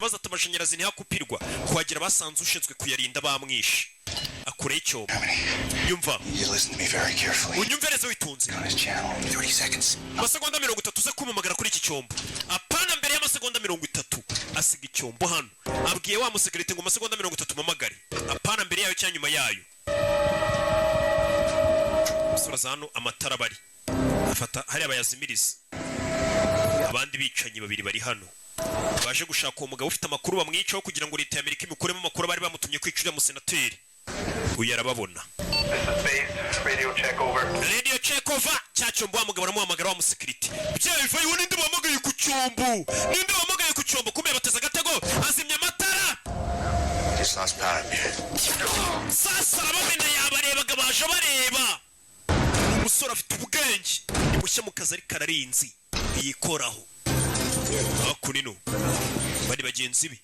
arabaza ati amashanyarazi ntihakupirwa kuhagira basanze ushinzwe kuyarinda bamwishe akure icyombo yumva unyumvereze witunze amasegonda 30 uze kumumagara kuri iki cyombo apana mbere y'amasegonda 30 asiga icyombo hano abwiye wa musekirite ngo amasegonda 30 mamagare apana mbere yayo cyangwa nyuma yayo suraza hano amatara bari afata hari abayazimiriza abandi bicanyi babiri bari hano baje gushaka uwo mugabo ufite amakuru bamwicaho kugira ngo leta ya Amerika imukuremo amakuru bari bamutumye kwicira mu senateri uyu arababona radio check over cyacombo wa mugabo aramuhamagara wa musekirite byaye biva yone ndi bamagaye ku cyombo ninde bamagaye ku cyombo kumbe bateza agatego azimya amatara sasa abamena yabarebaga baje bareba umusore afite ubwenge nimushya mu kazi ari kararinzi yikoraho akunino bari bagenzi be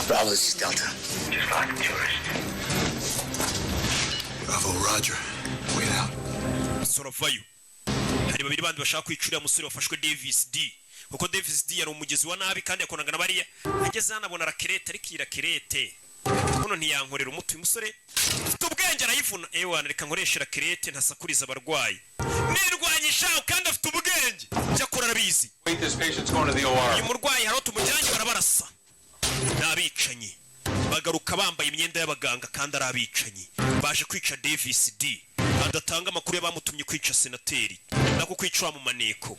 Bravo, this is Delta. Just like a tourist. Bravo, Roger. Wait out. Soravayo. Hari babiri bandi bashaka kwicurira musore wafashwe Davis D. Kuko Davis D yari umugezi wa nabi kandi yakonaga na bariya. Ageze hano abona rakerete ariko irakerete. Kuno ntiyankorera umutu umusore. Ufite ubwenge arayivuna. Ewana reka nkoresha rakerete ntasakuriza abarwayi. Nirwanyisha kandi afite ubwenge. Cyakora arabizi. Wait, this patient's going to the OR. Uyu murwayi hari utumujyanye barabarasa. Nabicanyi bagaruka bambaye imyenda y'abaganga kandi arabicanyi baje kwica Davis D adatanga amakuru y'abamutumye kwica senateri nako kwica mu maneko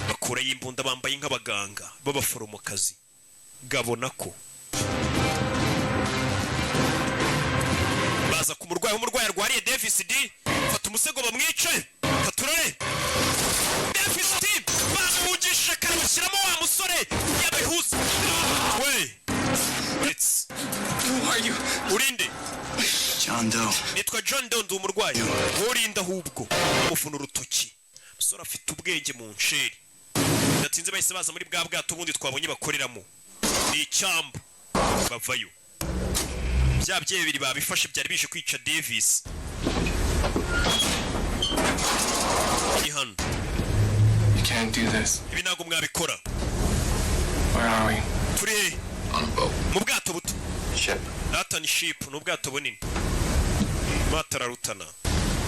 bakura yimbunda bambaye nk'abaganga b'abaforomokazi gabona ko baza ku murwayi umurwayi arwariye Davis D fata umusego bamwice faturare Davis D bamugisha karabashyiramo wa musore yabihuza we Wait. Who are you? Urinde. John Doe. Nitwa John Doe ndi umurwayi. Urinda hubwo. Mufuna urutoki. Musora afite ubwenge mu nsheri. Natinze bahise baza muri bwa bwato bundi twabonye bakoreramo. Ni icyambu. Bavayo. Byabye bibiri babifashe byari bije kwica Davis. Ihan. You can't do this. Ibi nago mwabikora. Where are we? Turi On a boat. mu bwato buto. Ship. Data ni ship n'ubwato bunini. Matara rutana.